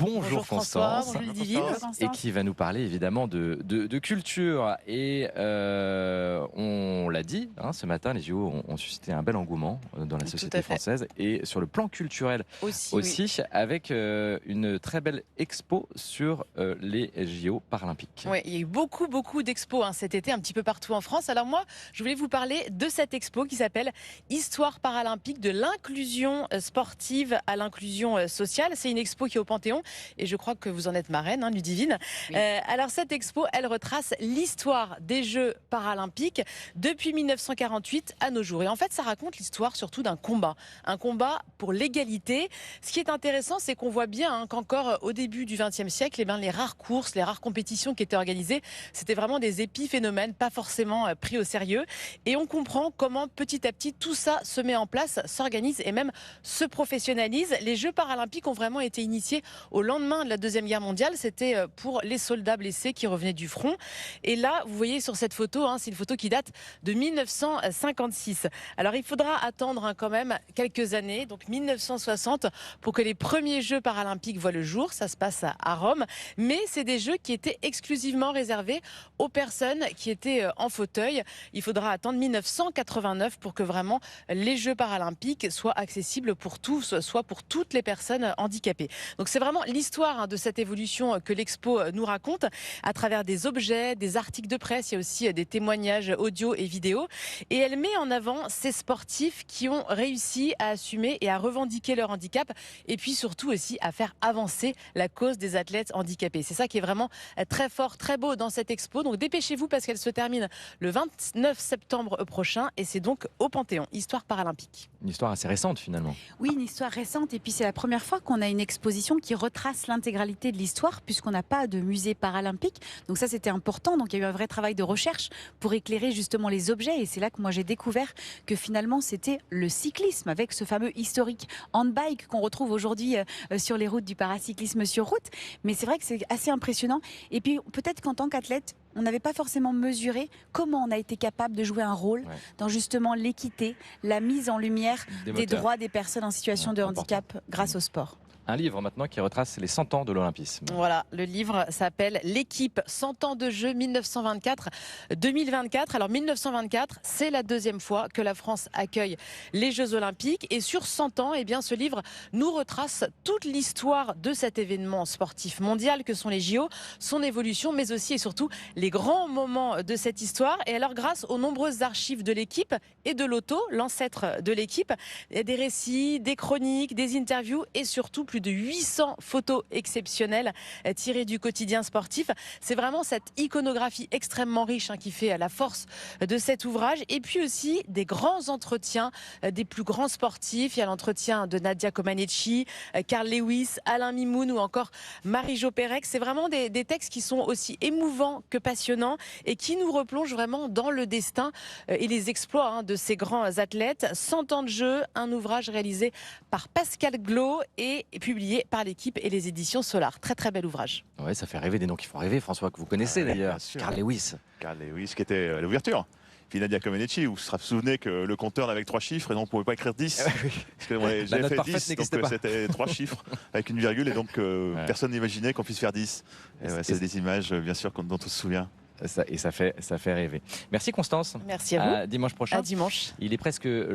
Bonjour François, Constance. bonjour Ludivine. Et qui va nous parler évidemment de culture. Et on l'a dit, ce matin, les JO ont suscité un bel engouement dans la société française. Et sur le plan culturel aussi oui. Avec une très belle expo sur les JO paralympiques. Oui, il y a eu beaucoup d'expos cet été, un petit peu partout en France. Alors moi, je voulais vous parler de cette expo qui s'appelle Histoire paralympique, de l'inclusion sportive à l'inclusion sociale. C'est une expo qui est au Panthéon et je crois que vous en êtes marraine, Ludivine. Oui. Alors cette expo, elle retrace l'histoire des Jeux paralympiques depuis 1948 à nos jours. Et en fait, ça raconte l'histoire surtout d'un combat. Un combat pour l'égalité. Ce qui est intéressant, c'est qu'on voit bien qu'encore au début du XXe siècle, les rares courses, les rares compétitions qui étaient organisées, c'était vraiment des épiphénomènes, pas forcément pris au sérieux. Et on comprend comment petit à petit tout ça se met en place, s'organise et même se professionnalise. Les Jeux paralympiques ont vraiment été initiés au lendemain de la Deuxième Guerre mondiale. C'était pour les soldats blessés qui revenaient du front. Et là, vous voyez sur cette photo, c'est une photo qui date de 1956. Alors il faudra attendre quand même quelques années, donc 1960, pour que les premiers Jeux paralympiques voient le jour. Ça se passe à Rome. Mais c'est des Jeux qui étaient exclusivement réservés aux personnes qui étaient en fauteuil. Il faudra attendre 1989 pour que vraiment les Jeux paralympiques soient accessibles pour tous, soit pour toutes les personnes handicapées. Donc c'est vraiment l'histoire de cette évolution que l'expo nous raconte à travers des objets, des articles de presse, il y a aussi des témoignages audio et vidéo. Et elle met en avant ces sportifs qui ont réussi à assumer et à revendiquer leur handicap et puis surtout aussi à faire avancer la cause des athlètes handicapés. C'est ça qui est vraiment très fort, très beau dans cette expo. Donc dépêchez-vous parce qu'elle se termine le 29 septembre prochain et c'est donc au Panthéon, Histoire paralympique. Une histoire assez récente finalement. Oui, une histoire récente et puis c'est la première fois qu'on a une exposition qui retrace l'intégralité de l'histoire puisqu'on n'a pas de musée paralympique. Donc ça c'était important, donc il y a eu un vrai travail de recherche pour éclairer justement les objets et c'est là que moi j'ai découvert que finalement c'était le cyclisme avec ce fameux historique handbike qu'on retrouve aujourd'hui sur les routes du paracyclisme sur route. Mais c'est vrai que c'est assez impressionnant et puis peut-être qu'en tant qu'athlète, on n'avait pas forcément mesuré comment on a été capable de jouer un rôle dans justement l'équité, la mise en lumière des droits des personnes en situation de handicap grâce au sport. Un livre maintenant qui retrace les 100 ans de l'Olympisme. Voilà, le livre s'appelle L'équipe 100 ans de jeux 1924-2024. Alors 1924, c'est la deuxième fois que la France accueille les Jeux Olympiques. Et sur 100 ans, ce livre nous retrace toute l'histoire de cet événement sportif mondial que sont les JO, son évolution, mais aussi et surtout les grands moments de cette histoire. Et alors grâce aux nombreuses archives de l'équipe et de l'auto, l'ancêtre de l'équipe, il y a des récits, des chroniques, des interviews et surtout plus de 800 photos exceptionnelles tirées du quotidien sportif. C'est vraiment cette iconographie extrêmement riche qui fait la force de cet ouvrage. Et puis aussi des grands entretiens des plus grands sportifs. Il y a l'entretien de Nadia Comaneci, Carl Lewis, Alain Mimoun ou encore Marie-Jo Pérec. C'est vraiment des textes qui sont aussi émouvants que passionnants et qui nous replongent vraiment dans le destin et les exploits de ces grands athlètes. 100 ans de jeu, un ouvrage réalisé par Pascal Glo et publié par l'équipe et les éditions Solar. Très très bel ouvrage. Ouais, ça fait rêver des noms qui font rêver, François, que vous connaissez d'ailleurs. Carl Lewis. Carl Lewis qui était à l'ouverture. Puis Nadia Comaneci, vous vous souvenez que le compteur n'avait que 3 chiffres et donc on ne pouvait pas écrire 10. Parce que j'avais fait 10, donc c'était 3 chiffres avec une virgule et donc personne n'imaginait qu'on puisse faire 10. C'est des images bien sûr dont on se souvient. Ça fait rêver. Merci Constance. Merci à vous. À dimanche prochain. À dimanche. Il est presque